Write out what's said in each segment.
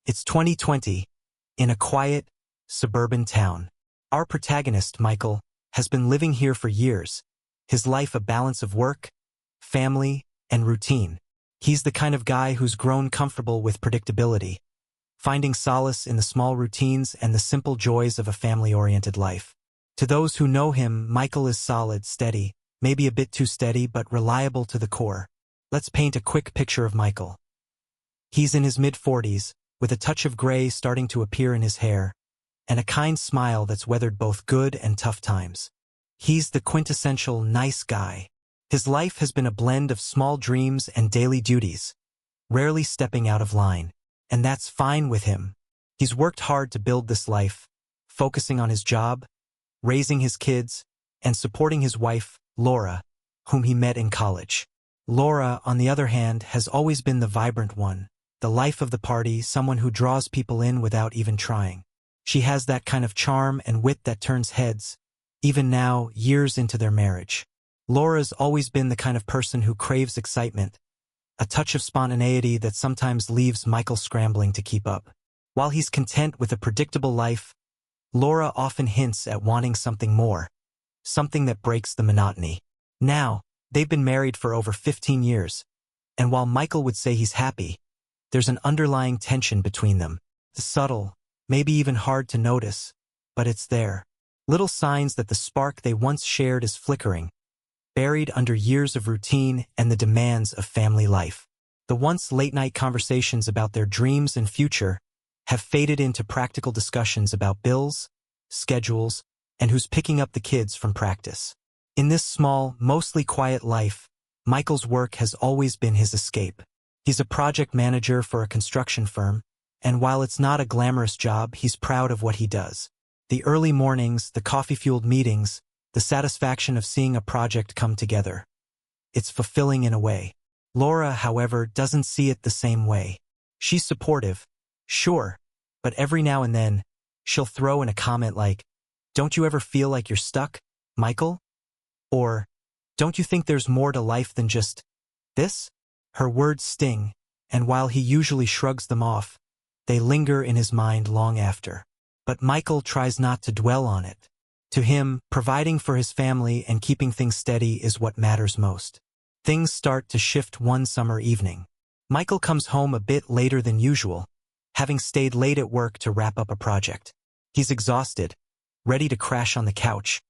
It's 2020, in a quiet, suburban town. Our protagonist, Michael, has been living here for years, his life a balance of work, family, and routine. He's the kind of guy who's grown comfortable with predictability, finding solace in the small routines and the simple joys of a family-oriented life. To those who know him, Michael is solid, steady, maybe a bit too steady, but reliable to the core. Let's paint a quick picture of Michael. He's in his mid-40s, with a touch of gray starting to appear in his hair, and a kind smile that's weathered both good and tough times. He's the quintessential nice guy. His life has been a blend of small dreams and daily duties, rarely stepping out of line. And that's fine with him. He's worked hard to build this life, focusing on his job, raising his kids, and supporting his wife, Laura, whom he met in college. Laura, on the other hand, has always been the vibrant one, the life of the party, someone who draws people in without even trying. She has that kind of charm and wit that turns heads, even now, years into their marriage. Laura's always been the kind of person who craves excitement, a touch of spontaneity that sometimes leaves Michael scrambling to keep up. While he's content with a predictable life, Laura often hints at wanting something more, something that breaks the monotony. Now, they've been married for over 15 years, and while Michael would say he's happy, there's an underlying tension between them. It's subtle, maybe even hard to notice, but it's there. Little signs that the spark they once shared is flickering, buried under years of routine and the demands of family life. The once late-night conversations about their dreams and future have faded into practical discussions about bills, schedules, and who's picking up the kids from practice. In this small, mostly quiet life, Michael's work has always been his escape. He's a project manager for a construction firm, and while it's not a glamorous job, he's proud of what he does. The early mornings, the coffee-fueled meetings, the satisfaction of seeing a project come together. It's fulfilling in a way. Laura, however, doesn't see it the same way. She's supportive, sure, but every now and then, she'll throw in a comment like, "Don't you ever feel like you're stuck, Michael?" Or, "Don't you think there's more to life than just this?" Her words sting, and while he usually shrugs them off, they linger in his mind long after. But Michael tries not to dwell on it. To him, providing for his family and keeping things steady is what matters most. Things start to shift one summer evening. Michael comes home a bit later than usual, having stayed late at work to wrap up a project. He's exhausted, ready to crash on the couch,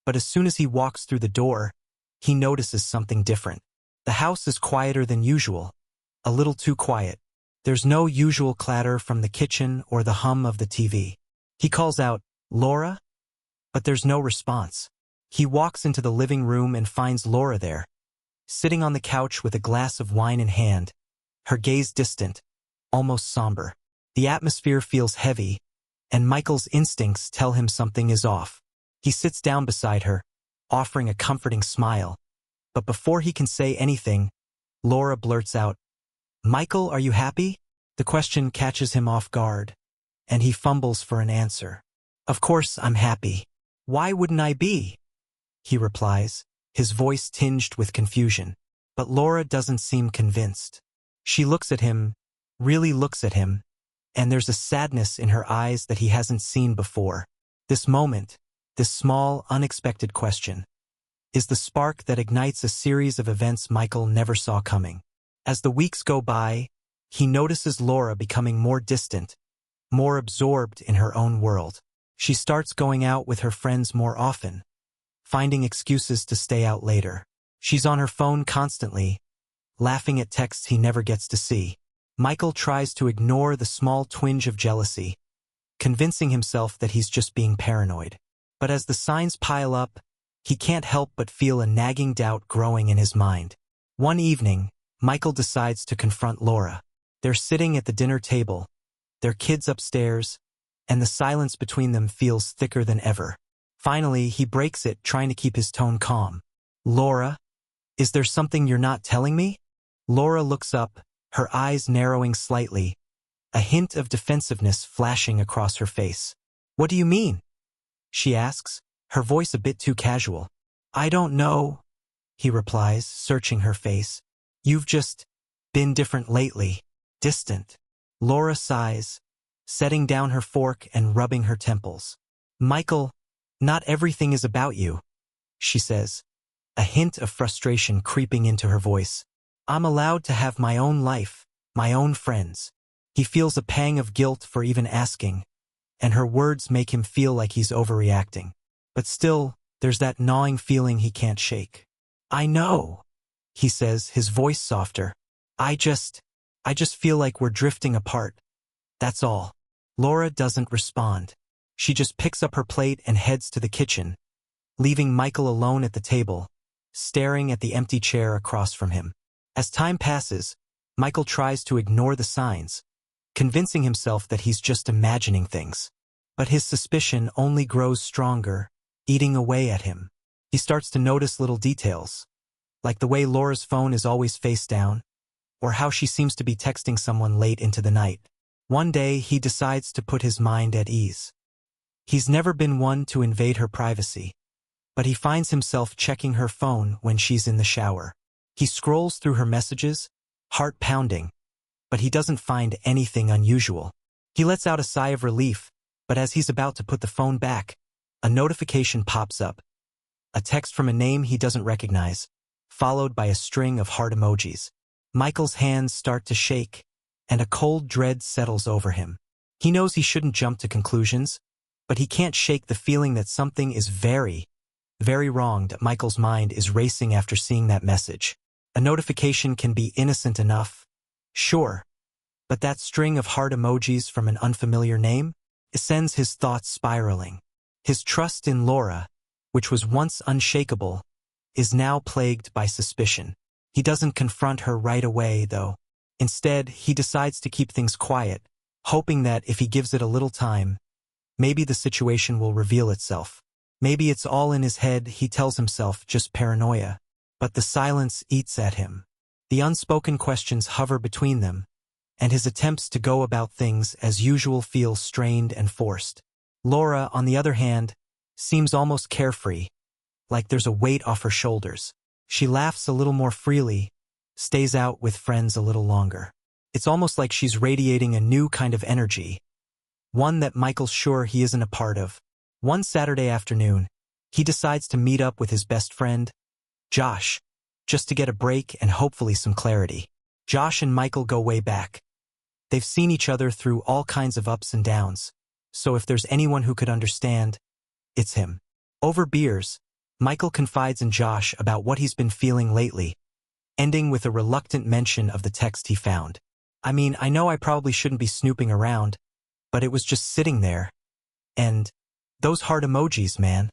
but as soon as he walks through the door, he notices something different. The house is quieter than usual, a little too quiet. There's no usual clatter from the kitchen or the hum of the TV. He calls out, "Laura?" But there's no response. He walks into the living room and finds Laura there, sitting on the couch with a glass of wine in hand, her gaze distant, almost somber. The atmosphere feels heavy, and Michael's instincts tell him something is off. He sits down beside her, offering a comforting smile. But before he can say anything, Laura blurts out, "Michael, are you happy?" The question catches him off guard, and he fumbles for an answer. "Of course I'm happy. Why wouldn't I be?" he replies, his voice tinged with confusion. But Laura doesn't seem convinced. She looks at him, really looks at him, and there's a sadness in her eyes that he hasn't seen before. This moment, this small, unexpected question, is the spark that ignites a series of events Michael never saw coming. As the weeks go by, he notices Laura becoming more distant, more absorbed in her own world. She starts going out with her friends more often, finding excuses to stay out later. She's on her phone constantly, laughing at texts he never gets to see. Michael tries to ignore the small twinge of jealousy, convincing himself that he's just being paranoid. But as the signs pile up, he can't help but feel a nagging doubt growing in his mind. One evening, Michael decides to confront Laura. They're sitting at the dinner table, their kids upstairs, and the silence between them feels thicker than ever. Finally, he breaks it, trying to keep his tone calm. "Laura, is there something you're not telling me?" Laura looks up, her eyes narrowing slightly, a hint of defensiveness flashing across her face. "What do you mean?" she asks, her voice a bit too casual. "I don't know," he replies, searching her face. "You've just been different lately, distant." Laura sighs, setting down her fork and rubbing her temples. "Michael, not everything is about you," she says, a hint of frustration creeping into her voice. "I'm allowed to have my own life, my own friends." He feels a pang of guilt for even asking, and her words make him feel like he's overreacting. But still, there's that gnawing feeling he can't shake. "I know," he says, his voice softer. I just feel like we're drifting apart. That's all." Laura doesn't respond. She just picks up her plate and heads to the kitchen, leaving Michael alone at the table, staring at the empty chair across from him. As time passes, Michael tries to ignore the signs, convincing himself that he's just imagining things. But his suspicion only grows stronger, eating away at him. He starts to notice little details, like the way Laura's phone is always face down, or how she seems to be texting someone late into the night. One day, he decides to put his mind at ease. He's never been one to invade her privacy, but he finds himself checking her phone when she's in the shower. He scrolls through her messages, heart pounding, but he doesn't find anything unusual. He lets out a sigh of relief, but as he's about to put the phone back, a notification pops up. A text from a name he doesn't recognize, followed by a string of heart emojis. Michael's hands start to shake, and a cold dread settles over him. He knows he shouldn't jump to conclusions, but he can't shake the feeling that something is very, very wrong. That Michael's mind is racing after seeing that message. A notification can be innocent enough, sure, but that string of heart emojis from an unfamiliar name, it sends his thoughts spiraling. His trust in Laura, which was once unshakable, is now plagued by suspicion. He doesn't confront her right away, though. Instead, he decides to keep things quiet, hoping that if he gives it a little time, maybe the situation will reveal itself. Maybe it's all in his head, he tells himself, just paranoia. But the silence eats at him. The unspoken questions hover between them, and his attempts to go about things as usual feel strained and forced. Laura, on the other hand, seems almost carefree, like there's a weight off her shoulders. She laughs a little more freely, stays out with friends a little longer. It's almost like she's radiating a new kind of energy, one that Michael's sure he isn't a part of. One Saturday afternoon, he decides to meet up with his best friend, Josh, just to get a break and hopefully some clarity. Josh and Michael go way back. They've seen each other through all kinds of ups and downs, so if there's anyone who could understand, it's him. Over beers, Michael confides in Josh about what he's been feeling lately, ending with a reluctant mention of the text he found. "I mean, I know I probably shouldn't be snooping around, but it was just sitting there. And those heart emojis, man."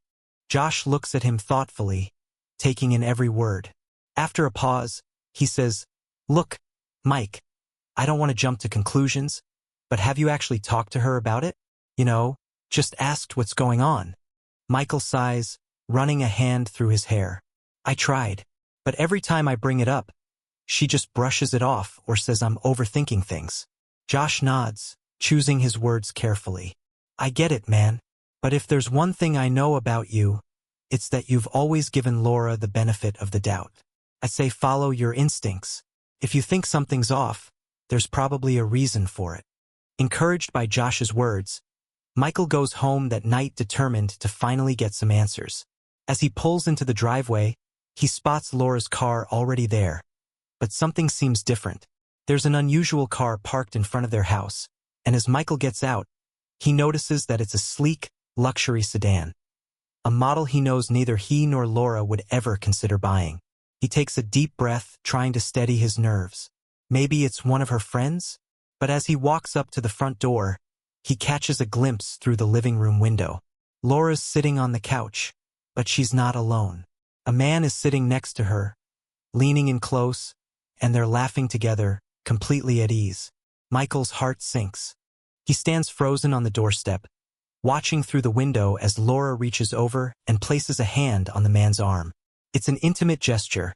Josh looks at him thoughtfully, taking in every word. After a pause, he says, "Look, Mike, I don't want to jump to conclusions, but have you actually talked to her about it? Just asked what's going on." Michael sighs, running a hand through his hair. "I tried, but every time I bring it up, she just brushes it off or says I'm overthinking things." Josh nods, choosing his words carefully. "I get it, man, but if there's one thing I know about you, it's that you've always given Laura the benefit of the doubt. I say follow your instincts. If you think something's off, there's probably a reason for it." Encouraged by Josh's words, Michael goes home that night determined to finally get some answers. As he pulls into the driveway, he spots Laura's car already there. But something seems different. There's an unusual car parked in front of their house, and as Michael gets out, he notices that it's a sleek, luxury sedan. A model he knows neither he nor Laura would ever consider buying. He takes a deep breath, trying to steady his nerves. Maybe it's one of her friends? But as he walks up to the front door, he catches a glimpse through the living room window. Laura's sitting on the couch, but she's not alone. A man is sitting next to her, leaning in close, and they're laughing together, completely at ease. Michael's heart sinks. He stands frozen on the doorstep, watching through the window as Laura reaches over and places a hand on the man's arm. It's an intimate gesture,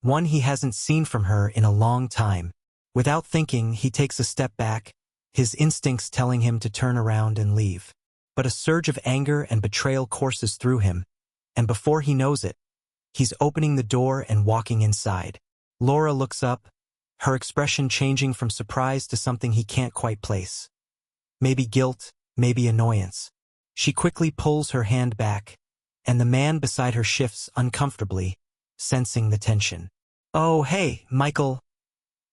one he hasn't seen from her in a long time. Without thinking, he takes a step back, his instincts telling him to turn around and leave. But a surge of anger and betrayal courses through him, and before he knows it, he's opening the door and walking inside. Laura looks up, her expression changing from surprise to something he can't quite place. Maybe guilt, maybe annoyance. She quickly pulls her hand back, and the man beside her shifts uncomfortably, sensing the tension. "Oh, hey, Michael,"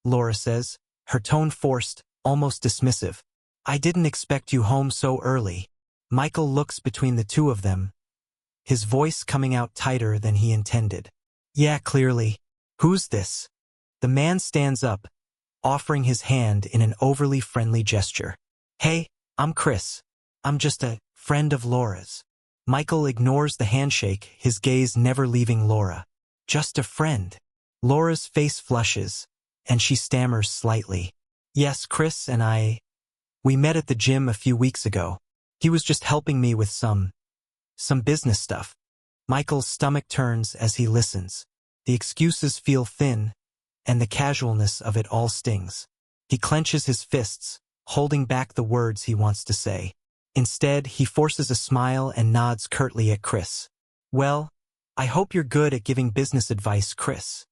Laura says, her tone forced, almost dismissive. "I didn't expect you home so early." Michael looks between the two of them, his voice coming out tighter than he intended. "Yeah, clearly. Who's this?" The man stands up, offering his hand in an overly friendly gesture. "Hey, I'm Chris. I'm just a friend of Laura's." Michael ignores the handshake, his gaze never leaving Laura. "Just a friend." Laura's face flushes, and she stammers slightly. "Yes, Chris and we met at the gym a few weeks ago. He was just helping me with some business stuff." Michael's stomach turns as he listens. The excuses feel thin, and the casualness of it all stings. He clenches his fists, holding back the words he wants to say. Instead, he forces a smile and nods curtly at Chris. "Well, I hope you're good at giving business advice, Chris,"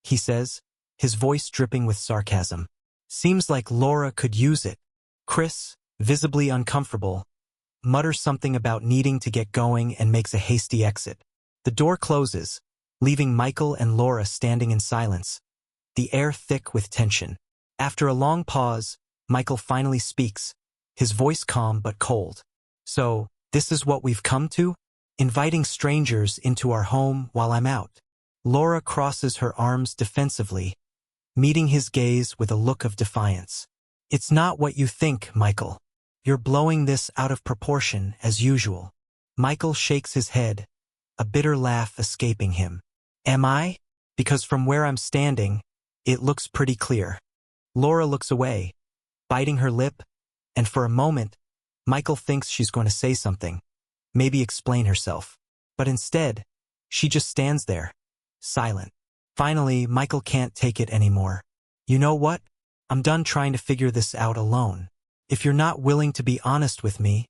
he says, his voice dripping with sarcasm. "Seems like Laura could use it." Chris, visibly uncomfortable, mutters something about needing to get going and makes a hasty exit. The door closes, leaving Michael and Laura standing in silence, the air thick with tension. After a long pause, Michael finally speaks, his voice calm but cold. "So, this is what we've come to? Inviting strangers into our home while I'm out." Laura crosses her arms defensively, meeting his gaze with a look of defiance. "It's not what you think, Michael. You're blowing this out of proportion as usual." Michael shakes his head, a bitter laugh escaping him. "Am I? Because from where I'm standing, it looks pretty clear." Laura looks away, biting her lip, and for a moment, Michael thinks she's going to say something, maybe explain herself. But instead, she just stands there, silent. Finally, Michael can't take it anymore. "You know what? I'm done trying to figure this out alone. If you're not willing to be honest with me,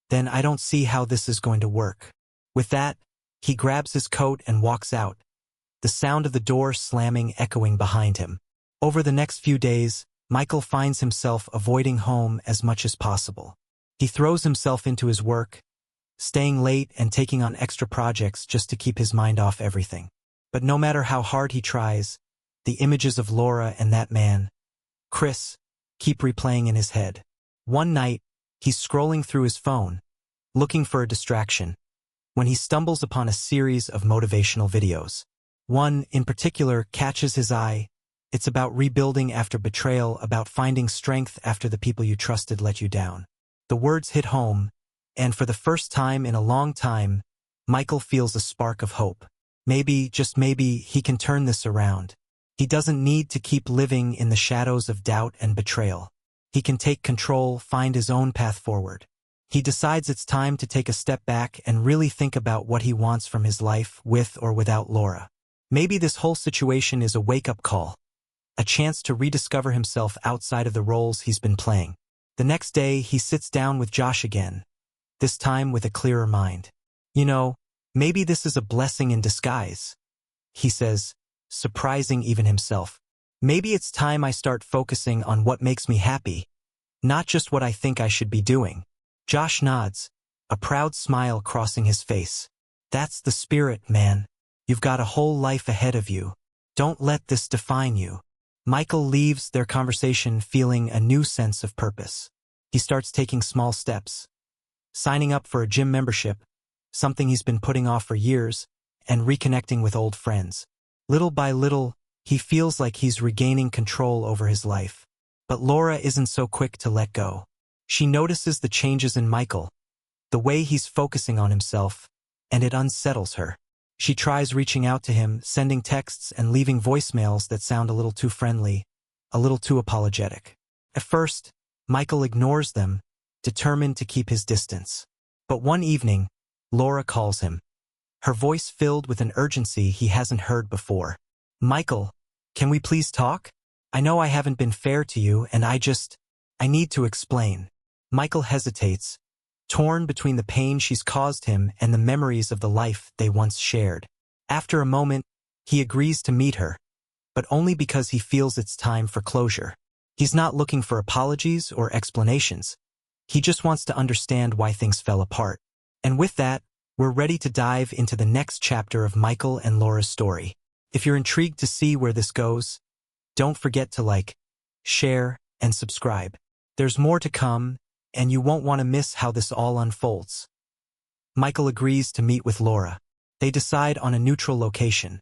then I don't see how this is going to work." With that, he grabs his coat and walks out, the sound of the door slamming echoing behind him. Over the next few days, Michael finds himself avoiding home as much as possible. He throws himself into his work, staying late and taking on extra projects just to keep his mind off everything. But no matter how hard he tries, the images of Laura and that man, Chris, keep replaying in his head. One night, he's scrolling through his phone, looking for a distraction, when he stumbles upon a series of motivational videos. One, in particular, catches his eye. It's about rebuilding after betrayal, about finding strength after the people you trusted let you down. The words hit home, and for the first time in a long time, Michael feels a spark of hope. Maybe, just maybe, he can turn this around. He doesn't need to keep living in the shadows of doubt and betrayal. He can take control, find his own path forward. He decides it's time to take a step back and really think about what he wants from his life, with or without Laura. Maybe this whole situation is a wake-up call, a chance to rediscover himself outside of the roles he's been playing. The next day, he sits down with Josh again, this time with a clearer mind. "You know, maybe this is a blessing in disguise," he says, surprising even himself. "Maybe it's time I start focusing on what makes me happy, not just what I think I should be doing." Josh nods, a proud smile crossing his face. "That's the spirit, man. You've got a whole life ahead of you. Don't let this define you." Michael leaves their conversation feeling a new sense of purpose. He starts taking small steps, signing up for a gym membership, something he's been putting off for years, and reconnecting with old friends. Little by little, he feels like he's regaining control over his life. But Laura isn't so quick to let go. She notices the changes in Michael, the way he's focusing on himself, and it unsettles her. She tries reaching out to him, sending texts and leaving voicemails that sound a little too friendly, a little too apologetic. At first, Michael ignores them, determined to keep his distance. But one evening, Laura calls him, her voice filled with an urgency he hasn't heard before. "Michael, can we please talk? I know I haven't been fair to you, and I need to explain." Michael hesitates, torn between the pain she's caused him and the memories of the life they once shared. After a moment, he agrees to meet her, but only because he feels it's time for closure. He's not looking for apologies or explanations. He just wants to understand why things fell apart. And with that, we're ready to dive into the next chapter of Michael and Laura's story. If you're intrigued to see where this goes, don't forget to like, share, and subscribe. There's more to come, and you won't want to miss how this all unfolds. Michael agrees to meet with Laura. They decide on a neutral location,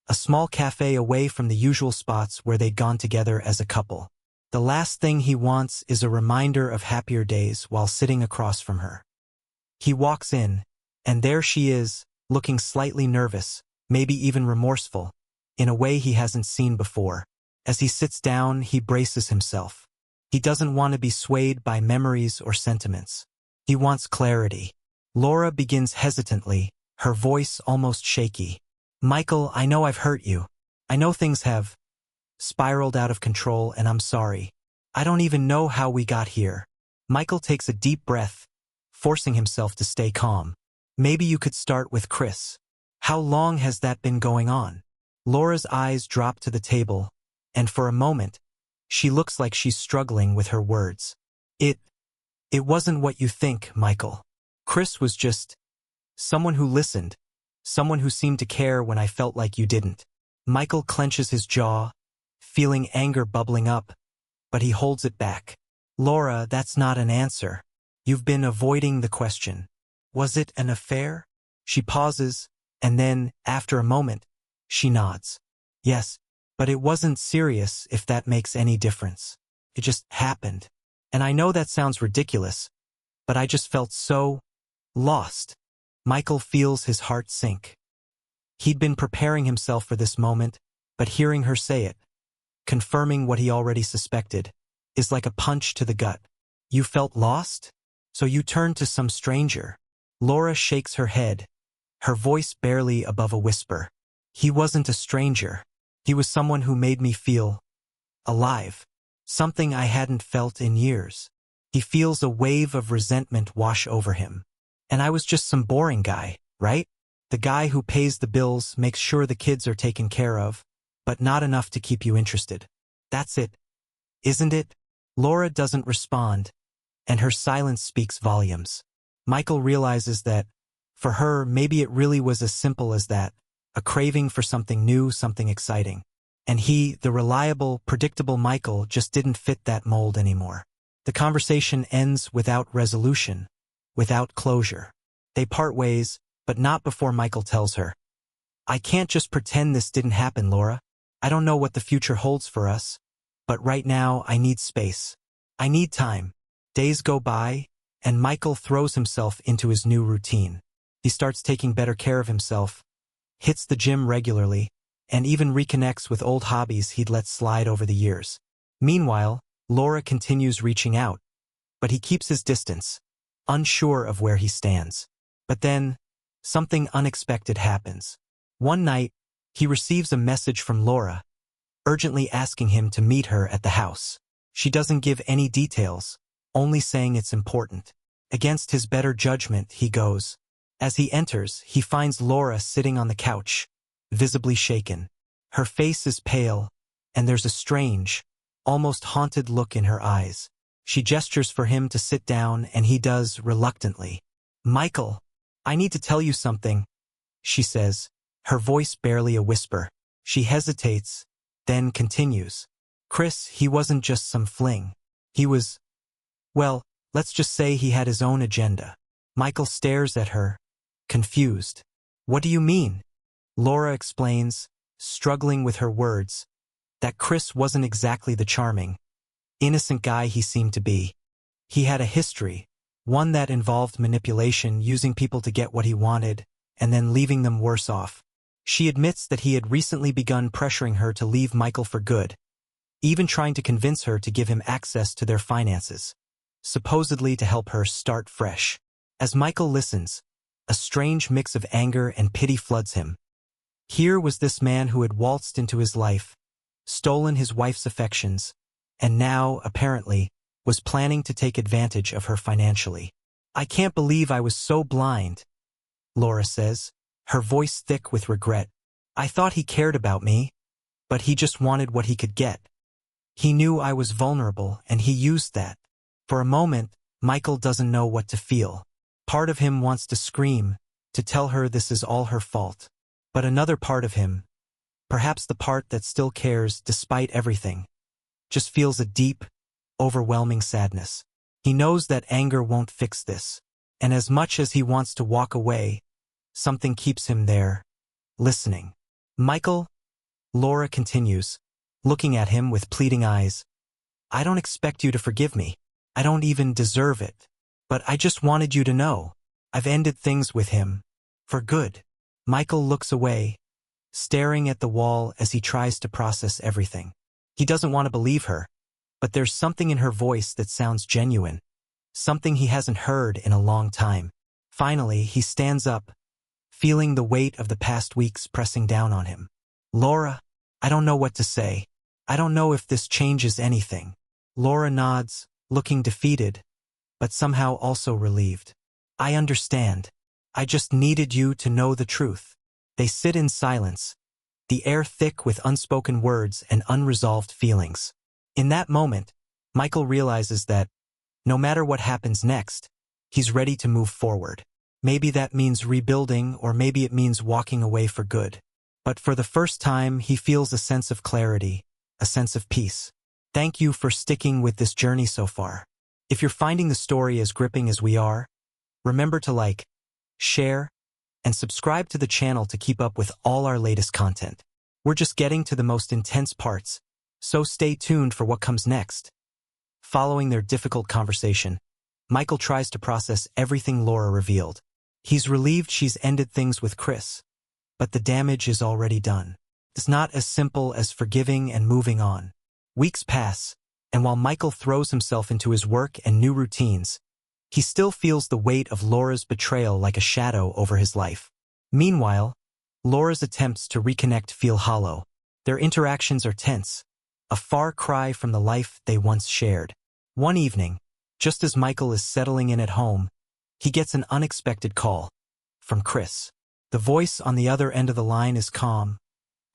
a small cafe away from the usual spots where they'd gone together as a couple. The last thing he wants is a reminder of happier days while sitting across from her. He walks in, and there she is, looking slightly nervous, maybe even remorseful, in a way he hasn't seen before. As he sits down, he braces himself. He doesn't want to be swayed by memories or sentiments. He wants clarity. Laura begins hesitantly, her voice almost shaky. Michael, I know I've hurt you. I know things have spiraled out of control, and I'm sorry. I don't even know how we got here. Michael takes a deep breath, forcing himself to stay calm. Maybe you could start with Chris. How long has that been going on? Laura's eyes drop to the table, and for a moment, she looks like she's struggling with her words. It wasn't what you think, Michael. Chris was just someone who listened, someone who seemed to care when I felt like you didn't. Michael clenches his jaw, feeling anger bubbling up, but he holds it back. Laura, that's not an answer. You've been avoiding the question. Was it an affair? She pauses, and then, after a moment, she nods. Yes, but it wasn't serious, if that makes any difference. It just happened. And I know that sounds ridiculous, but I just felt so lost. Michael feels his heart sink. He'd been preparing himself for this moment, but hearing her say it, confirming what he already suspected, is like a punch to the gut. You felt lost? So you turned to some stranger. Laura shakes her head, her voice barely above a whisper. He wasn't a stranger. He was someone who made me feel alive, something I hadn't felt in years. He feels a wave of resentment wash over him. And I was just some boring guy, right? The guy who pays the bills, makes sure the kids are taken care of, but not enough to keep you interested. That's it, isn't it? Laura doesn't respond, and her silence speaks volumes. Michael realizes that, for her, maybe it really was as simple as that, a craving for something new, something exciting. And he, the reliable, predictable Michael, just didn't fit that mold anymore. The conversation ends without resolution, without closure. They part ways, but not before Michael tells her, I can't just pretend this didn't happen, Laura. I don't know what the future holds for us, but right now I need space. I need time. Days go by, and Michael throws himself into his new routine. He starts taking better care of himself, hits the gym regularly, and even reconnects with old hobbies he'd let slide over the years. Meanwhile, Laura continues reaching out, but he keeps his distance, unsure of where he stands. But then, something unexpected happens. One night, he receives a message from Laura, urgently asking him to meet her at the house. She doesn't give any details, only saying it's important. Against his better judgment, he goes. As he enters, he finds Laura sitting on the couch, visibly shaken. Her face is pale, and there's a strange, almost haunted look in her eyes. She gestures for him to sit down, and he does reluctantly. Michael, I need to tell you something, she says, her voice barely a whisper. She hesitates, then continues. Chris, he wasn't just some fling. He was, well, let's just say he had his own agenda. Michael stares at her, confused. What do you mean? Laura explains, struggling with her words, that Chris wasn't exactly the charming, innocent guy he seemed to be. He had a history, one that involved manipulation, using people to get what he wanted, and then leaving them worse off. She admits that he had recently begun pressuring her to leave Michael for good, even trying to convince her to give him access to their finances, supposedly to help her start fresh. As Michael listens, a strange mix of anger and pity floods him. Here was this man who had waltzed into his life, stolen his wife's affections, and now, apparently, was planning to take advantage of her financially. I can't believe I was so blind, Laura says, her voice thick with regret. I thought he cared about me, but he just wanted what he could get. He knew I was vulnerable, and he used that. For a moment, Michael doesn't know what to feel. Part of him wants to scream, to tell her this is all her fault. But another part of him, perhaps the part that still cares despite everything, just feels a deep, overwhelming sadness. He knows that anger won't fix this, and as much as he wants to walk away, something keeps him there, listening. Michael, Laura continues, looking at him with pleading eyes. I don't expect you to forgive me. I don't even deserve it. But I just wanted you to know. I've ended things with him. For good. Michael looks away, staring at the wall as he tries to process everything. He doesn't want to believe her, but there's something in her voice that sounds genuine. Something he hasn't heard in a long time. Finally, he stands up, feeling the weight of the past weeks pressing down on him. Laura, I don't know what to say. I don't know if this changes anything. Laura nods, looking defeated, but somehow also relieved. I understand. I just needed you to know the truth. They sit in silence, the air thick with unspoken words and unresolved feelings. In that moment, Michael realizes that, no matter what happens next, he's ready to move forward. Maybe that means rebuilding, or maybe it means walking away for good. But for the first time, he feels a sense of clarity, a sense of peace. Thank you for sticking with this journey so far. If you're finding the story as gripping as we are, remember to like, share, and subscribe to the channel to keep up with all our latest content. We're just getting to the most intense parts, so stay tuned for what comes next. Following their difficult conversation, Michael tries to process everything Laura revealed. He's relieved she's ended things with Chris, but the damage is already done. It's not as simple as forgiving and moving on. Weeks pass, and while Michael throws himself into his work and new routines, he still feels the weight of Laura's betrayal like a shadow over his life. Meanwhile, Laura's attempts to reconnect feel hollow. Their interactions are tense, a far cry from the life they once shared. One evening, just as Michael is settling in at home, he gets an unexpected call from Chris. The voice on the other end of the line is calm,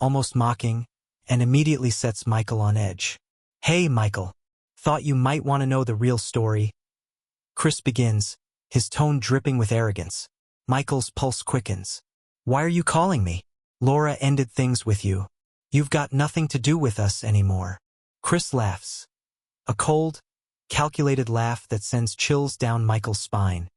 almost mocking, and immediately sets Michael on edge. Hey, Michael. Thought you might want to know the real story. Chris begins, his tone dripping with arrogance. Michael's pulse quickens. Why are you calling me? Laura ended things with you. You've got nothing to do with us anymore. Chris laughs. A cold, calculated laugh that sends chills down Michael's spine.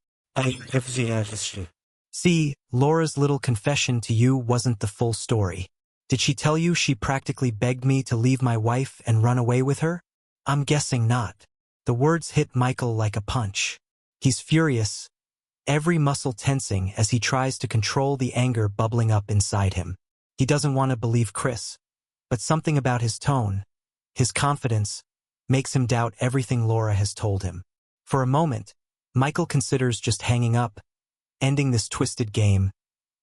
See, Laura's little confession to you wasn't the full story. Did she tell you she practically begged me to leave my wife and run away with her? I'm guessing not. The words hit Michael like a punch. He's furious, every muscle tensing as he tries to control the anger bubbling up inside him. He doesn't want to believe Chris, but something about his tone, his confidence, makes him doubt everything Laura has told him. For a moment, Michael considers just hanging up, ending this twisted game,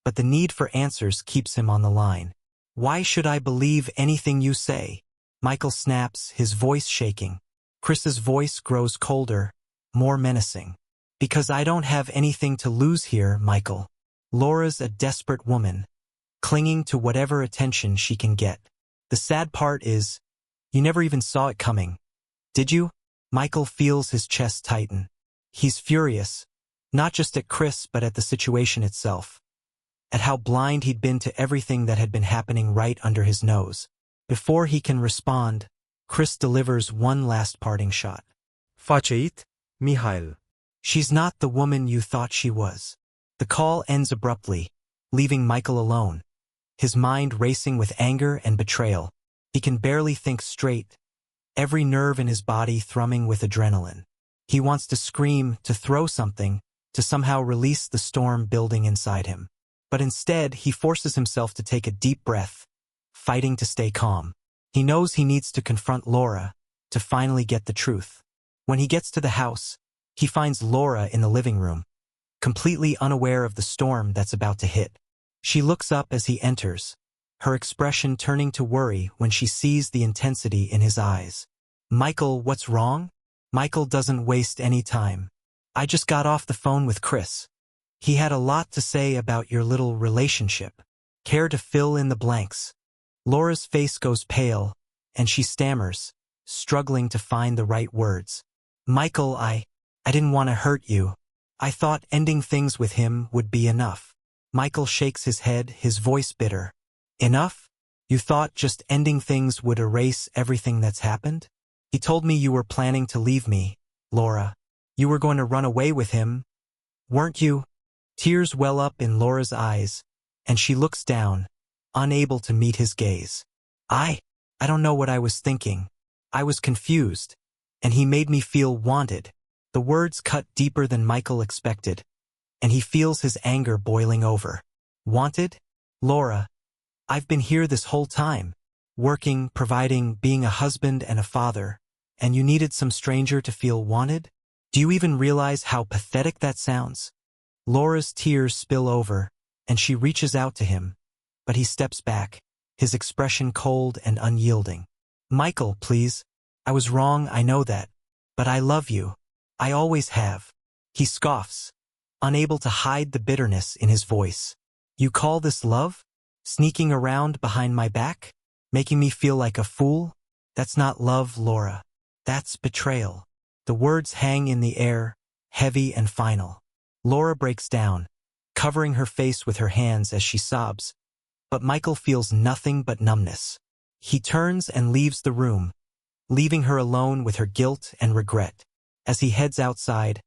but the need for answers keeps him on the line. Why should I believe anything you say? Michael snaps, his voice shaking. Chris's voice grows colder, more menacing. Because I don't have anything to lose here, Michael. Laura's a desperate woman, clinging to whatever attention she can get. The sad part is, you never even saw it coming. Did you? Michael feels his chest tighten. He's furious, not just at Chris but at the situation itself. At how blind he'd been to everything that had been happening right under his nose. Before he can respond, Chris delivers one last parting shot. Faceit, Mihail. She's not the woman you thought she was. The call ends abruptly, leaving Michael alone, his mind racing with anger and betrayal. He can barely think straight, every nerve in his body thrumming with adrenaline. He wants to scream, to throw something, to somehow release the storm building inside him. But instead, he forces himself to take a deep breath, fighting to stay calm. He knows he needs to confront Laura, to finally get the truth. When he gets to the house, he finds Laura in the living room, completely unaware of the storm that's about to hit. She looks up as he enters, her expression turning to worry when she sees the intensity in his eyes. Michael, what's wrong? Michael doesn't waste any time. I just got off the phone with Chris. He had a lot to say about your little relationship. Care to fill in the blanks? Laura's face goes pale, and she stammers, struggling to find the right words. Michael, I didn't want to hurt you. I thought ending things with him would be enough. Michael shakes his head, his voice bitter. Enough? You thought just ending things would erase everything that's happened? He told me you were planning to leave me, Laura. You were going to run away with him, weren't you? Tears well up in Laura's eyes, and she looks down, unable to meet his gaze. I don't know what I was thinking. I was confused, and he made me feel wanted. The words cut deeper than Michael expected, and he feels his anger boiling over. Wanted? Laura, I've been here this whole time, working, providing, being a husband and a father, and you needed some stranger to feel wanted? Do you even realize how pathetic that sounds? Laura's tears spill over, and she reaches out to him, but he steps back, his expression cold and unyielding. Michael, please. I was wrong, I know that. But I love you. I always have. He scoffs, unable to hide the bitterness in his voice. You call this love? Sneaking around behind my back? Making me feel like a fool? That's not love, Laura. That's betrayal. The words hang in the air, heavy and final. Laura breaks down, covering her face with her hands as she sobs. But Michael feels nothing but numbness. He turns and leaves the room, leaving her alone with her guilt and regret. As he heads outside,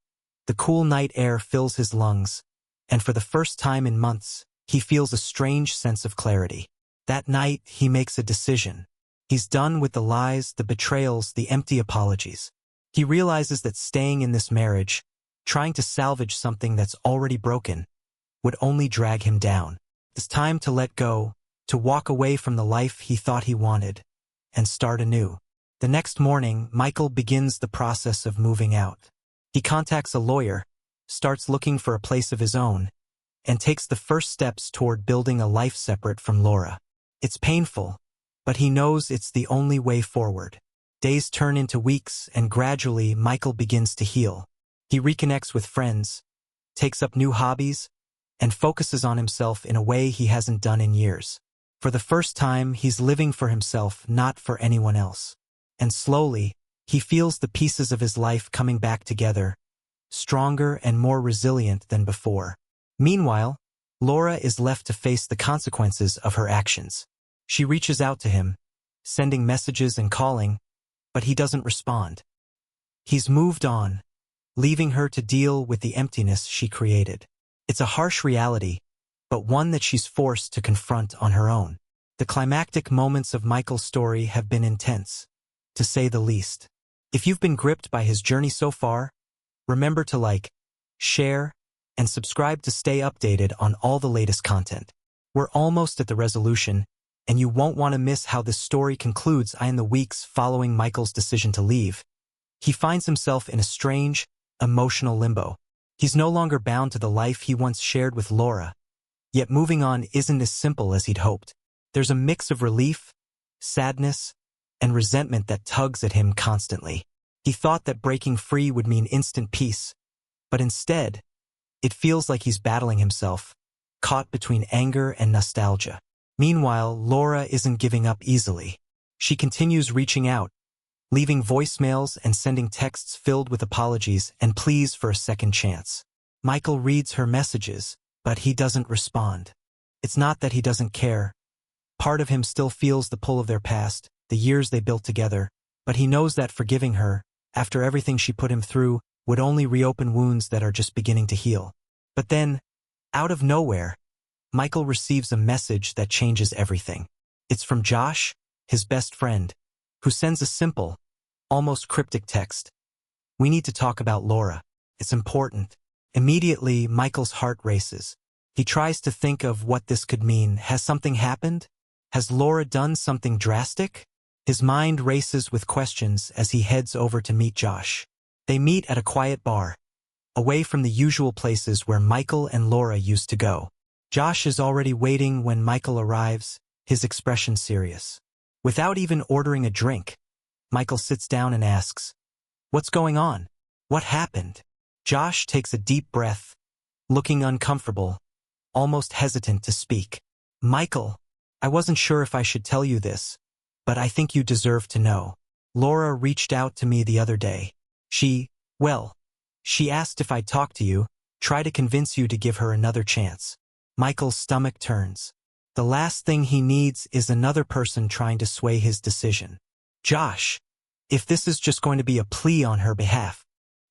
the cool night air fills his lungs, and for the first time in months, he feels a strange sense of clarity. That night, he makes a decision. He's done with the lies, the betrayals, the empty apologies. He realizes that staying in this marriage, trying to salvage something that's already broken, would only drag him down. It's time to let go, to walk away from the life he thought he wanted, and start anew. The next morning, Michael begins the process of moving out. He contacts a lawyer, starts looking for a place of his own, and takes the first steps toward building a life separate from Laura. It's painful, but he knows it's the only way forward. Days turn into weeks, and gradually Michael begins to heal. He reconnects with friends, takes up new hobbies, and focuses on himself in a way he hasn't done in years. For the first time, he's living for himself, not for anyone else. And slowly, he feels the pieces of his life coming back together, stronger and more resilient than before. Meanwhile, Laura is left to face the consequences of her actions. She reaches out to him, sending messages and calling, but he doesn't respond. He's moved on, leaving her to deal with the emptiness she created. It's a harsh reality, but one that she's forced to confront on her own. The climactic moments of Michael's story have been intense, to say the least. If you've been gripped by his journey so far, remember to like, share, and subscribe to stay updated on all the latest content. We're almost at the resolution, and you won't want to miss how this story concludes. In the weeks following Michael's decision to leave, he finds himself in a strange, emotional limbo. He's no longer bound to the life he once shared with Laura, yet moving on isn't as simple as he'd hoped. There's a mix of relief, sadness, and resentment that tugs at him constantly. He thought that breaking free would mean instant peace, but instead, it feels like he's battling himself, caught between anger and nostalgia. Meanwhile, Laura isn't giving up easily. She continues reaching out, leaving voicemails and sending texts filled with apologies and pleas for a second chance. Michael reads her messages, but he doesn't respond. It's not that he doesn't care. Part of him still feels the pull of their past, the years they built together, but he knows that forgiving her, after everything she put him through, would only reopen wounds that are just beginning to heal. But then, out of nowhere, Michael receives a message that changes everything. It's from Josh, his best friend, who sends a simple, almost cryptic text. We need to talk about Laura. It's important. Immediately, Michael's heart races. He tries to think of what this could mean. Has something happened? Has Laura done something drastic? His mind races with questions as he heads over to meet Josh. They meet at a quiet bar, away from the usual places where Michael and Laura used to go. Josh is already waiting when Michael arrives, his expression serious. Without even ordering a drink, Michael sits down and asks, "What's going on? What happened?" Josh takes a deep breath, looking uncomfortable, almost hesitant to speak. "Michael, I wasn't sure if I should tell you this, but I think you deserve to know. Laura reached out to me the other day. She She asked if I'd talk to you, try to convince you to give her another chance. Michael's stomach turns. The last thing he needs is another person trying to sway his decision. Josh, if this is just going to be a plea on her behalf.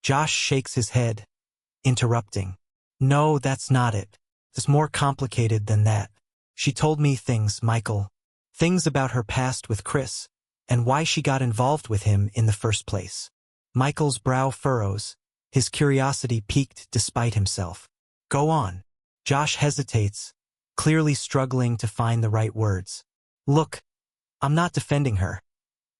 Josh shakes his head, interrupting. No, that's not it. It's more complicated than that. She told me things, Michael. Things about her past with Chris, and why she got involved with him in the first place. Michael's brow furrows, his curiosity piqued despite himself. Go on. Josh hesitates, clearly struggling to find the right words. Look, I'm not defending her.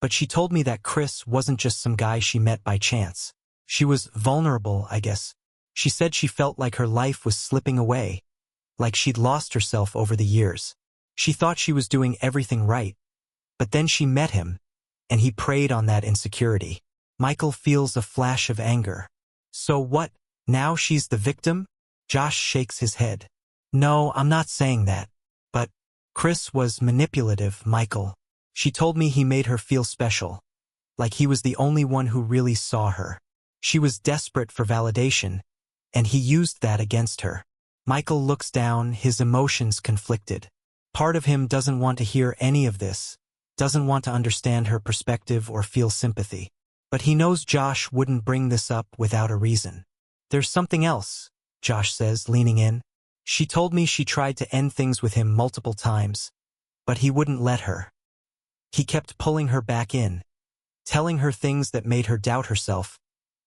But she told me that Chris wasn't just some guy she met by chance. She was vulnerable, I guess. She said she felt like her life was slipping away, like she'd lost herself over the years. She thought she was doing everything right. But then she met him, and he preyed on that insecurity. Michael feels a flash of anger. So what, now she's the victim? Josh shakes his head. No, I'm not saying that. But Chris was manipulative, Michael. She told me he made her feel special, like he was the only one who really saw her. She was desperate for validation, and he used that against her. Michael looks down, his emotions conflicted. Part of him doesn't want to hear any of this, doesn't want to understand her perspective or feel sympathy. But he knows Josh wouldn't bring this up without a reason. There's something else, Josh says, leaning in. She told me she tried to end things with him multiple times, but he wouldn't let her. He kept pulling her back in, telling her things that made her doubt herself,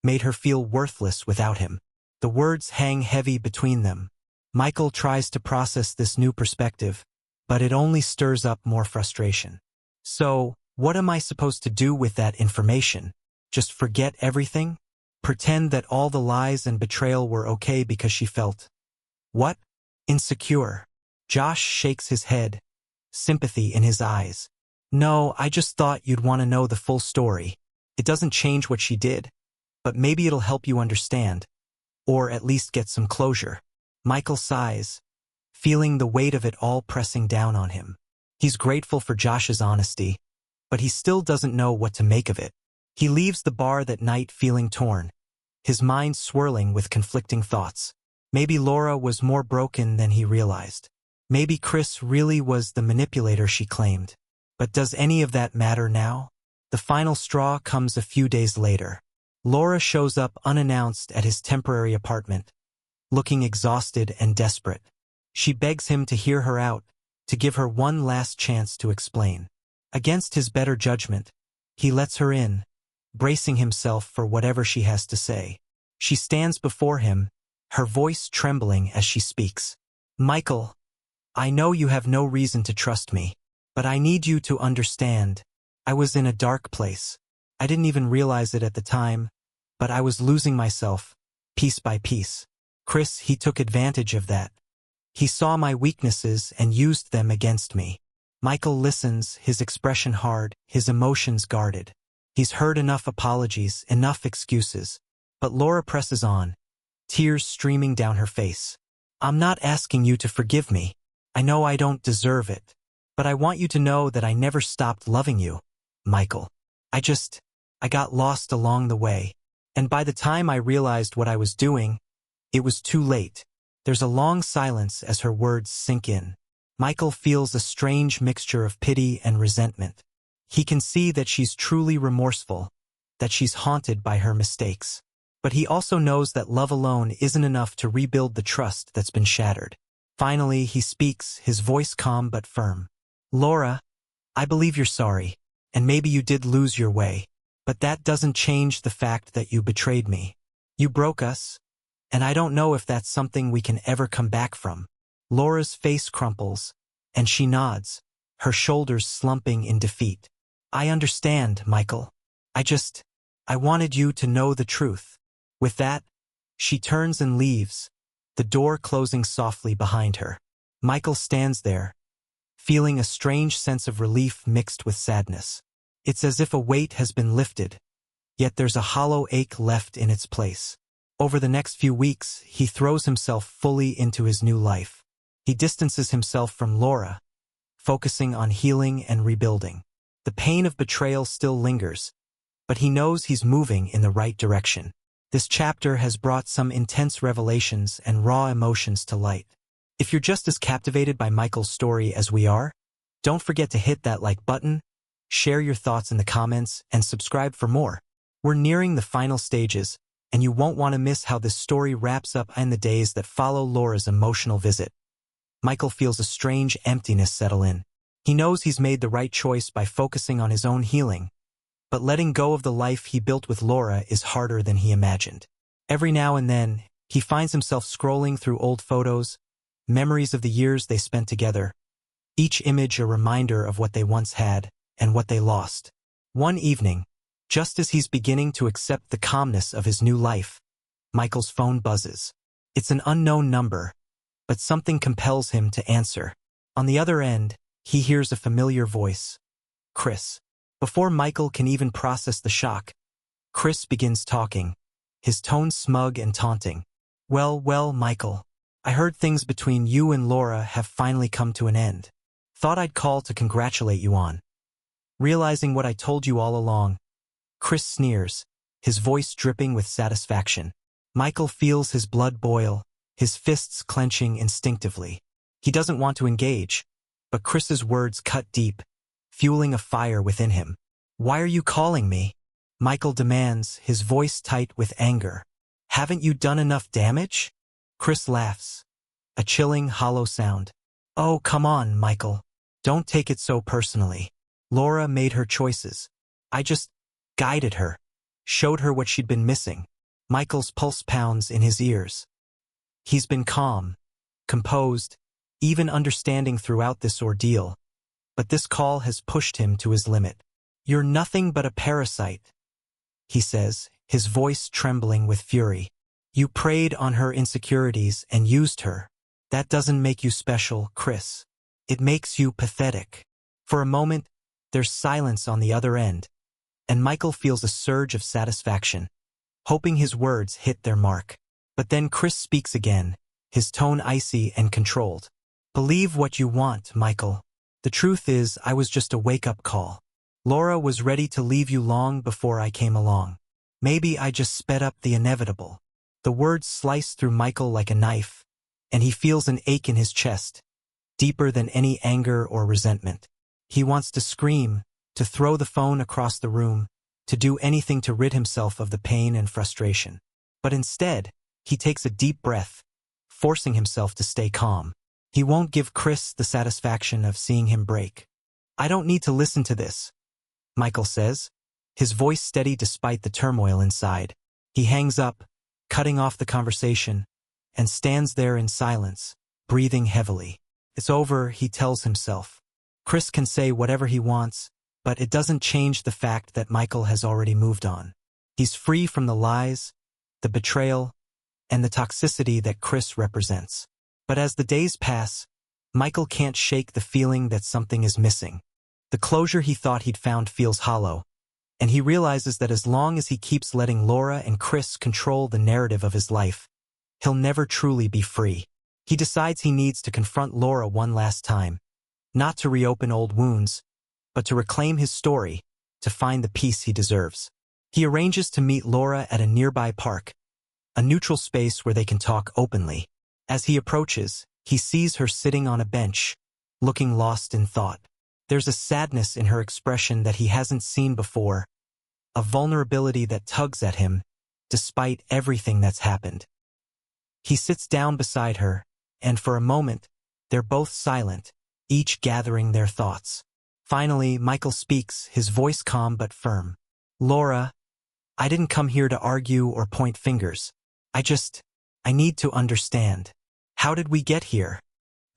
made her feel worthless without him. The words hang heavy between them. Michael tries to process this new perspective, but it only stirs up more frustration. So, what am I supposed to do with that information? Just forget everything? Pretend that all the lies and betrayal were okay because she felt, what? Insecure. Josh shakes his head, sympathy in his eyes. No, I just thought you'd want to know the full story. It doesn't change what she did, but maybe it'll help you understand, or at least get some closure. Michael sighs, feeling the weight of it all pressing down on him. He's grateful for Josh's honesty, but he still doesn't know what to make of it. He leaves the bar that night feeling torn, his mind swirling with conflicting thoughts. Maybe Laura was more broken than he realized. Maybe Chris really was the manipulator she claimed. But does any of that matter now? The final straw comes a few days later. Laura shows up unannounced at his temporary apartment, looking exhausted and desperate. She begs him to hear her out, to give her one last chance to explain. Against his better judgment, he lets her in, bracing himself for whatever she has to say. She stands before him, her voice trembling as she speaks. Michael, I know you have no reason to trust me, but I need you to understand. I was in a dark place. I didn't even realize it at the time, but I was losing myself, piece by piece. Chris, he took advantage of that. He saw my weaknesses and used them against me. Michael listens, his expression hard, his emotions guarded. He's heard enough apologies, enough excuses. But Laura presses on, tears streaming down her face. I'm not asking you to forgive me. I know I don't deserve it. But I want you to know that I never stopped loving you, Michael. I got lost along the way. And by the time I realized what I was doing, it was too late. There's a long silence as her words sink in. Michael feels a strange mixture of pity and resentment. He can see that she's truly remorseful, that she's haunted by her mistakes. But he also knows that love alone isn't enough to rebuild the trust that's been shattered. Finally, he speaks, his voice calm but firm. Laura, I believe you're sorry, and maybe you did lose your way. But that doesn't change the fact that you betrayed me. You broke us, and I don't know if that's something we can ever come back from. Laura's face crumples, and she nods, her shoulders slumping in defeat. I understand, Michael. I wanted you to know the truth. With that, she turns and leaves, the door closing softly behind her. Michael stands there, feeling a strange sense of relief mixed with sadness. It's as if a weight has been lifted, yet there's a hollow ache left in its place. Over the next few weeks, he throws himself fully into his new life. He distances himself from Laura, focusing on healing and rebuilding. The pain of betrayal still lingers, but he knows he's moving in the right direction. This chapter has brought some intense revelations and raw emotions to light. If you're just as captivated by Michael's story as we are, don't forget to hit that like button, share your thoughts in the comments, and subscribe for more. We're nearing the final stages, and you won't want to miss how this story wraps up in the days that follow Laura's emotional visit. Michael feels a strange emptiness settle in. He knows he's made the right choice by focusing on his own healing, but letting go of the life he built with Laura is harder than he imagined. Every now and then, he finds himself scrolling through old photos, memories of the years they spent together, each image a reminder of what they once had and what they lost. One evening, just as he's beginning to accept the calmness of his new life, Michael's phone buzzes. It's an unknown number, but something compels him to answer. On the other end, he hears a familiar voice. Chris. Before Michael can even process the shock, Chris begins talking, his tone smug and taunting. Well, Michael, I heard things between you and Laura have finally come to an end. Thought I'd call to congratulate you on. Realizing what I told you all along, Chris sneers, his voice dripping with satisfaction. Michael feels his blood boil, his fists clenching instinctively. He doesn't want to engage, but Chris's words cut deep, fueling a fire within him. Why are you calling me? Michael demands, his voice tight with anger. Haven't you done enough damage? Chris laughs, a chilling, hollow sound. Oh, come on, Michael. Don't take it so personally. Laura made her choices. I just guided her, showed her what she'd been missing. Michael's pulse pounds in his ears. He's been calm, composed, even understanding throughout this ordeal, but this call has pushed him to his limit. You're nothing but a parasite, he says, his voice trembling with fury. You preyed on her insecurities and used her. That doesn't make you special, Chris. It makes you pathetic. For a moment, there's silence on the other end, and Michael feels a surge of satisfaction, hoping his words hit their mark. But then Chris speaks again, his tone icy and controlled. Believe what you want, Michael. The truth is, I was just a wake-up call. Laura was ready to leave you long before I came along. Maybe I just sped up the inevitable. The words slice through Michael like a knife, and he feels an ache in his chest, deeper than any anger or resentment. He wants to scream, to throw the phone across the room, to do anything to rid himself of the pain and frustration. But instead, he takes a deep breath, forcing himself to stay calm. He won't give Chris the satisfaction of seeing him break. I don't need to listen to this, Michael says, his voice steady despite the turmoil inside. He hangs up, cutting off the conversation, and stands there in silence, breathing heavily. It's over, he tells himself. Chris can say whatever he wants, but it doesn't change the fact that Michael has already moved on. He's free from the lies, the betrayal, and the toxicity that Chris represents. But as the days pass, Michael can't shake the feeling that something is missing. The closure he thought he'd found feels hollow, and he realizes that as long as he keeps letting Laura and Chris control the narrative of his life, he'll never truly be free. He decides he needs to confront Laura one last time, not to reopen old wounds, but to reclaim his story, to find the peace he deserves. He arranges to meet Laura at a nearby park, a neutral space where they can talk openly. As he approaches, he sees her sitting on a bench, looking lost in thought. There's a sadness in her expression that he hasn't seen before, a vulnerability that tugs at him, despite everything that's happened. He sits down beside her, and for a moment, they're both silent, each gathering their thoughts. Finally, Michael speaks, his voice calm but firm. Laura, I didn't come here to argue or point fingers. I need to understand. How did we get here?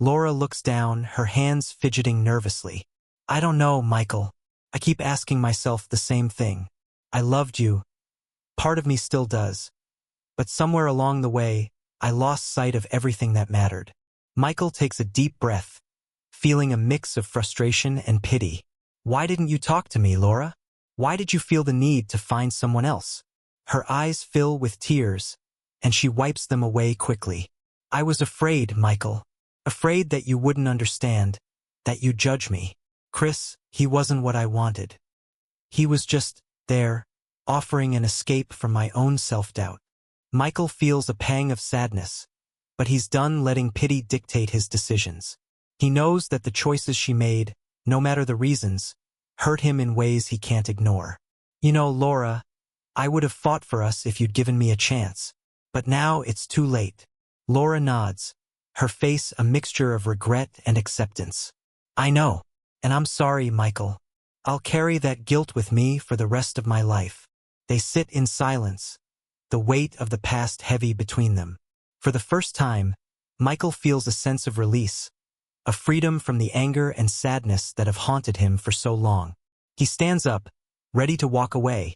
Laura looks down, her hands fidgeting nervously. I don't know, Michael. I keep asking myself the same thing. I loved you. Part of me still does. But somewhere along the way, I lost sight of everything that mattered. Michael takes a deep breath, feeling a mix of frustration and pity. Why didn't you talk to me, Laura? Why did you feel the need to find someone else? Her eyes fill with tears, and she wipes them away quickly. I was afraid, Michael. Afraid that you wouldn't understand, that you'd judge me. Chris, he wasn't what I wanted. He was just there, offering an escape from my own self-doubt. Michael feels a pang of sadness, but he's done letting pity dictate his decisions. He knows that the choices she made, no matter the reasons, hurt him in ways he can't ignore. You know, Laura, I would have fought for us if you'd given me a chance, but now it's too late. Laura nods, her face a mixture of regret and acceptance. I know, and I'm sorry, Michael. I'll carry that guilt with me for the rest of my life. They sit in silence, the weight of the past heavy between them. For the first time, Michael feels a sense of release, a freedom from the anger and sadness that have haunted him for so long. He stands up, ready to walk away,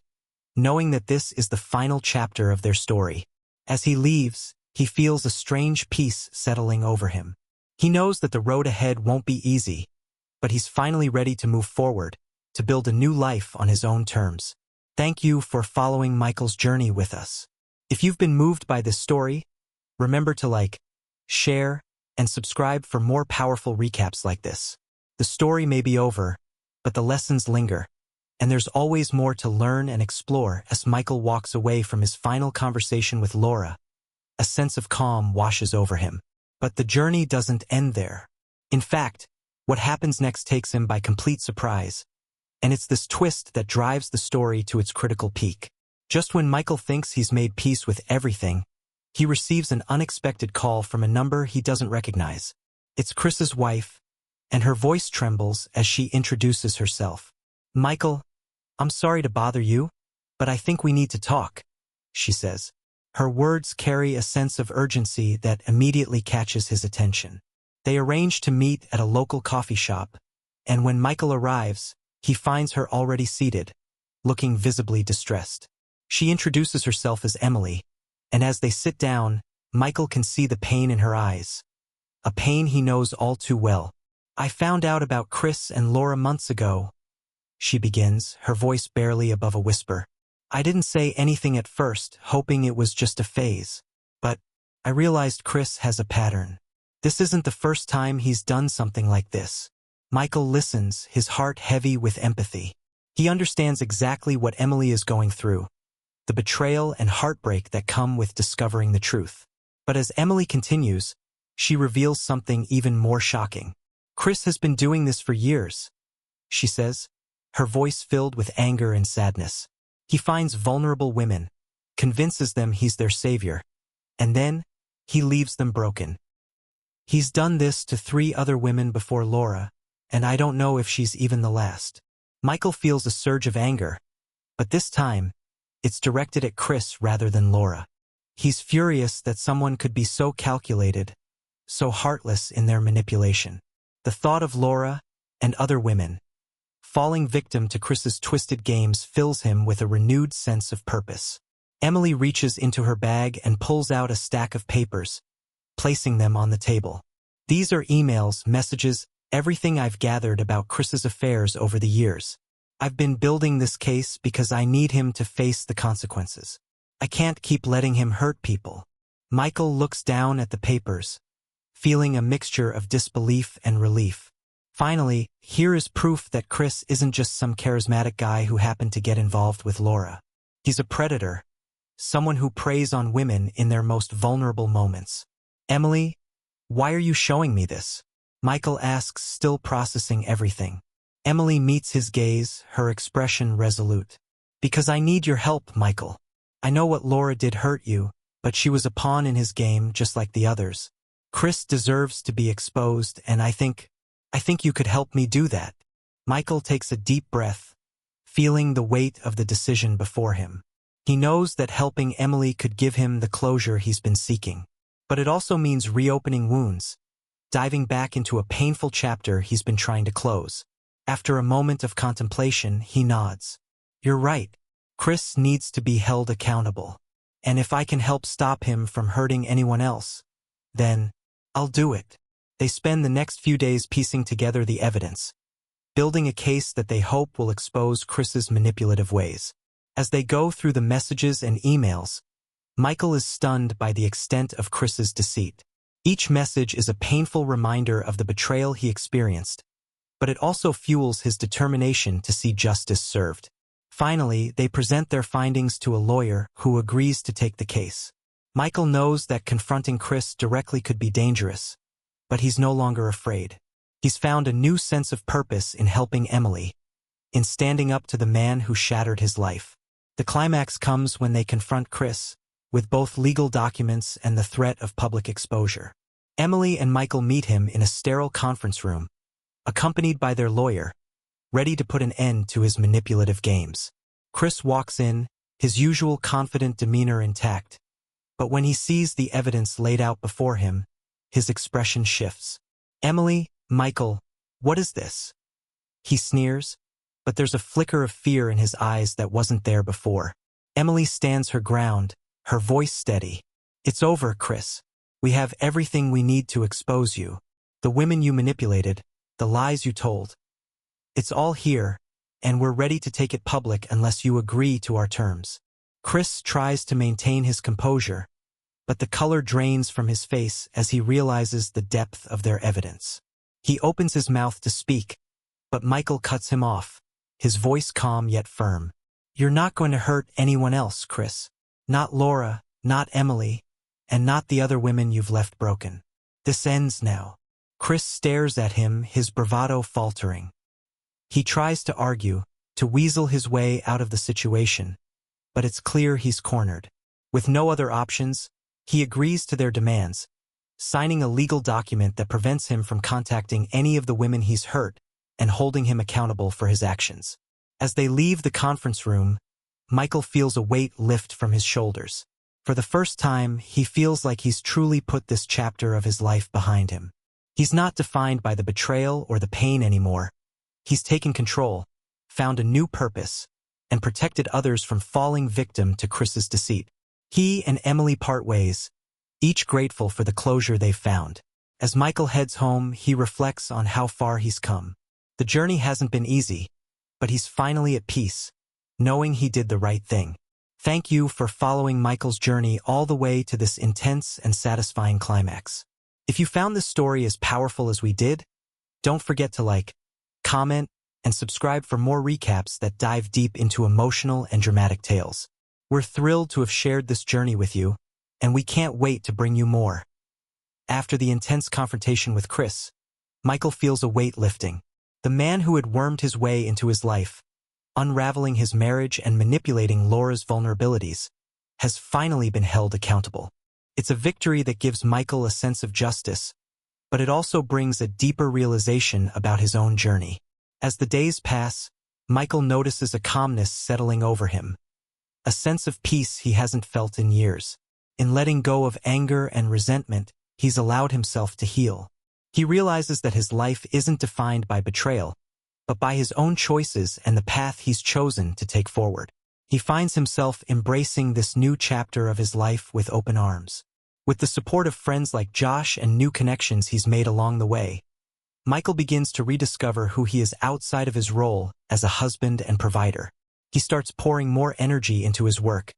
knowing that this is the final chapter of their story. As he leaves, he feels a strange peace settling over him. He knows that the road ahead won't be easy, but he's finally ready to move forward, to build a new life on his own terms. Thank you for following Michael's journey with us. If you've been moved by this story, remember to like, share, and subscribe for more powerful recaps like this. The story may be over, but the lessons linger, and there's always more to learn and explore. As Michael walks away from his final conversation with Laura, a sense of calm washes over him. But the journey doesn't end there. In fact, what happens next takes him by complete surprise, and it's this twist that drives the story to its critical peak. Just when Michael thinks he's made peace with everything, he receives an unexpected call from a number he doesn't recognize. It's Chris's wife, and her voice trembles as she introduces herself. Michael, I'm sorry to bother you, but I think we need to talk, she says. Her words carry a sense of urgency that immediately catches his attention. They arrange to meet at a local coffee shop, and when Michael arrives, he finds her already seated, looking visibly distressed. She introduces herself as Emily, and as they sit down, Michael can see the pain in her eyes. A pain he knows all too well. I found out about Chris and Laura months ago, she begins, her voice barely above a whisper. I didn't say anything at first, hoping it was just a phase. But I realized Chris has a pattern. This isn't the first time he's done something like this. Michael listens, his heart heavy with empathy. He understands exactly what Emily is going through, the betrayal and heartbreak that come with discovering the truth. But as Emily continues, she reveals something even more shocking. Chris has been doing this for years, she says, her voice filled with anger and sadness. He finds vulnerable women, convinces them he's their savior, and then he leaves them broken. He's done this to 3 other women before Laura, and I don't know if she's even the last. Michael feels a surge of anger, but this time, it's directed at Chris rather than Laura. He's furious that someone could be so calculated, so heartless in their manipulation. The thought of Laura and other women falling victim to Chris's twisted games fills him with a renewed sense of purpose. Emily reaches into her bag and pulls out a stack of papers, placing them on the table. These are emails, messages, everything I've gathered about Chris's affairs over the years. I've been building this case because I need him to face the consequences. I can't keep letting him hurt people. Michael looks down at the papers, feeling a mixture of disbelief and relief. Finally, here is proof that Chris isn't just some charismatic guy who happened to get involved with Laura. He's a predator, someone who preys on women in their most vulnerable moments. Emily, why are you showing me this? Michael asks, still processing everything. Emily meets his gaze, her expression resolute. Because I need your help, Michael. I know what Laura did hurt you, but she was a pawn in his game just like the others. Chris deserves to be exposed, and I think you could help me do that. Michael takes a deep breath, feeling the weight of the decision before him. He knows that helping Emily could give him the closure he's been seeking. But it also means reopening wounds, diving back into a painful chapter he's been trying to close. After a moment of contemplation, he nods. You're right. Chris needs to be held accountable. And if I can help stop him from hurting anyone else, then I'll do it. They spend the next few days piecing together the evidence, building a case that they hope will expose Chris's manipulative ways. As they go through the messages and emails, Michael is stunned by the extent of Chris's deceit. Each message is a painful reminder of the betrayal he experienced, but it also fuels his determination to see justice served. Finally, they present their findings to a lawyer who agrees to take the case. Michael knows that confronting Chris directly could be dangerous, but he's no longer afraid. He's found a new sense of purpose in helping Emily, in standing up to the man who shattered his life. The climax comes when they confront Chris, with both legal documents and the threat of public exposure. Emily and Michael meet him in a sterile conference room, accompanied by their lawyer, ready to put an end to his manipulative games. Chris walks in, his usual confident demeanor intact, but when he sees the evidence laid out before him, his expression shifts. "Emily, Michael, what is this?" He sneers, but there's a flicker of fear in his eyes that wasn't there before. Emily stands her ground, her voice steady. "It's over, Chris. We have everything we need to expose you. The women you manipulated, the lies you told. It's all here, and we're ready to take it public unless you agree to our terms." Chris tries to maintain his composure, but the color drains from his face as he realizes the depth of their evidence. He opens his mouth to speak, but Michael cuts him off, his voice calm yet firm. "You're not going to hurt anyone else, Chris. Not Laura, not Emily, and not the other women you've left broken. This ends now." Chris stares at him, his bravado faltering. He tries to argue, to weasel his way out of the situation, but it's clear he's cornered. With no other options, he agrees to their demands, signing a legal document that prevents him from contacting any of the women he's hurt and holding him accountable for his actions. As they leave the conference room, Michael feels a weight lift from his shoulders. For the first time, he feels like he's truly put this chapter of his life behind him. He's not defined by the betrayal or the pain anymore. He's taken control, found a new purpose, and protected others from falling victim to Chris's deceit. He and Emily part ways, each grateful for the closure they've found. As Michael heads home, he reflects on how far he's come. The journey hasn't been easy, but he's finally at peace, knowing he did the right thing. Thank you for following Michael's journey all the way to this intense and satisfying climax. If you found this story as powerful as we did, don't forget to like, comment, and subscribe for more recaps that dive deep into emotional and dramatic tales. We're thrilled to have shared this journey with you, and we can't wait to bring you more. After the intense confrontation with Chris, Michael feels a weight lifting. The man who had wormed his way into his life, unraveling his marriage and manipulating Laura's vulnerabilities, has finally been held accountable. It's a victory that gives Michael a sense of justice, but it also brings a deeper realization about his own journey. As the days pass, Michael notices a calmness settling over him, a sense of peace he hasn't felt in years. In letting go of anger and resentment, he's allowed himself to heal. He realizes that his life isn't defined by betrayal, but by his own choices and the path he's chosen to take forward. He finds himself embracing this new chapter of his life with open arms. With the support of friends like Josh and new connections he's made along the way, Michael begins to rediscover who he is outside of his role as a husband and provider. He starts pouring more energy into his work,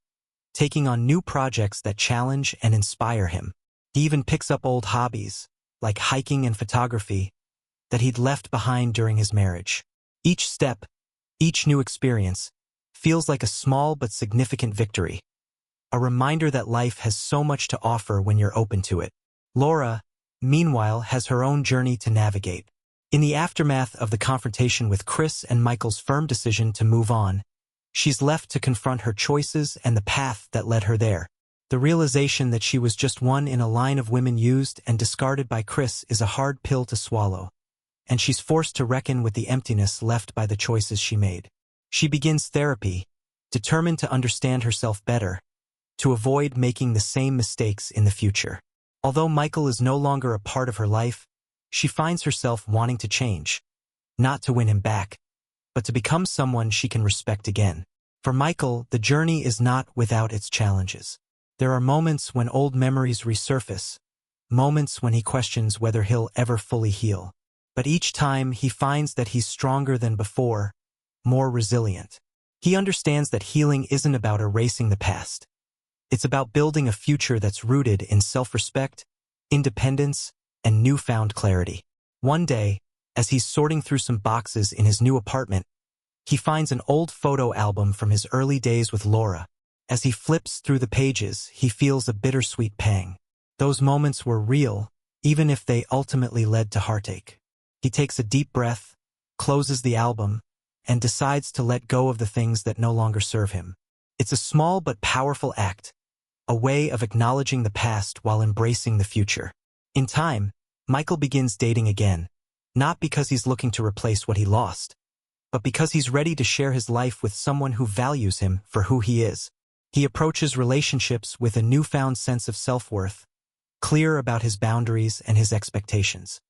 taking on new projects that challenge and inspire him. He even picks up old hobbies, like hiking and photography, that he'd left behind during his marriage. Each step, each new experience, feels like a small but significant victory, a reminder that life has so much to offer when you're open to it. Laura, meanwhile, has her own journey to navigate. In the aftermath of the confrontation with Chris and Michael's firm decision to move on, she's left to confront her choices and the path that led her there. The realization that she was just one in a line of women used and discarded by Chris is a hard pill to swallow, and she's forced to reckon with the emptiness left by the choices she made. She begins therapy, determined to understand herself better, to avoid making the same mistakes in the future. Although Michael is no longer a part of her life, she finds herself wanting to change, not to win him back, but to become someone she can respect again. For Michael, the journey is not without its challenges. There are moments when old memories resurface, moments when he questions whether he'll ever fully heal. But each time he finds that he's stronger than before, more resilient. He understands that healing isn't about erasing the past. It's about building a future that's rooted in self-respect, independence, and newfound clarity. One day, as he's sorting through some boxes in his new apartment, he finds an old photo album from his early days with Laura. As he flips through the pages, he feels a bittersweet pang. Those moments were real, even if they ultimately led to heartache. He takes a deep breath, closes the album, and decides to let go of the things that no longer serve him. It's a small but powerful act, a way of acknowledging the past while embracing the future. In time, Michael begins dating again, not because he's looking to replace what he lost, but because he's ready to share his life with someone who values him for who he is. He approaches relationships with a newfound sense of self-worth, clear about his boundaries and his expectations.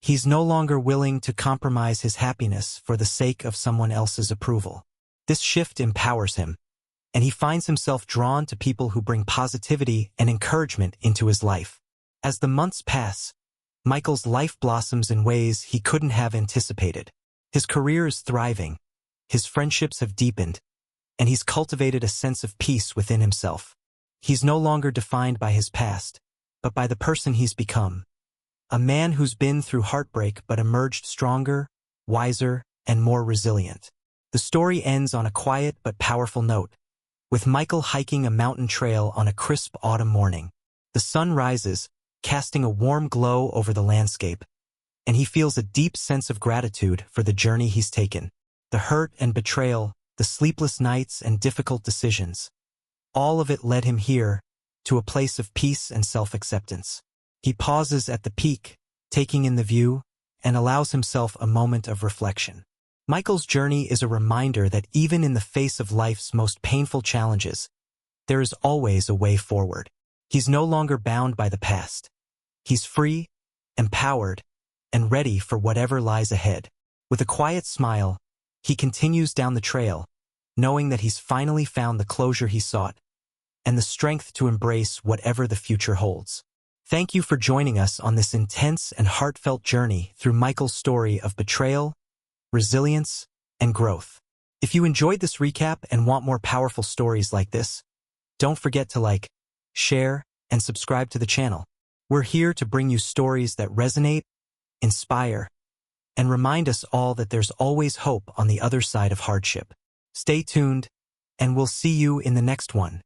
He's no longer willing to compromise his happiness for the sake of someone else's approval. This shift empowers him, and he finds himself drawn to people who bring positivity and encouragement into his life. As the months pass, Michael's life blossoms in ways he couldn't have anticipated. His career is thriving, his friendships have deepened, and he's cultivated a sense of peace within himself. He's no longer defined by his past, but by the person he's become. A man who's been through heartbreak but emerged stronger, wiser, and more resilient. The story ends on a quiet but powerful note, with Michael hiking a mountain trail on a crisp autumn morning. The sun rises, casting a warm glow over the landscape, and he feels a deep sense of gratitude for the journey he's taken. The hurt and betrayal, the sleepless nights and difficult decisions, all of it led him here, to a place of peace and self-acceptance. He pauses at the peak, taking in the view, and allows himself a moment of reflection. Michael's journey is a reminder that even in the face of life's most painful challenges, there is always a way forward. He's no longer bound by the past. He's free, empowered, and ready for whatever lies ahead. With a quiet smile, he continues down the trail, knowing that he's finally found the closure he sought, and the strength to embrace whatever the future holds. Thank you for joining us on this intense and heartfelt journey through Michael's story of betrayal, resilience, and growth. If you enjoyed this recap and want more powerful stories like this, don't forget to like, share, and subscribe to the channel. We're here to bring you stories that resonate, inspire, and remind us all that there's always hope on the other side of hardship. Stay tuned, and we'll see you in the next one.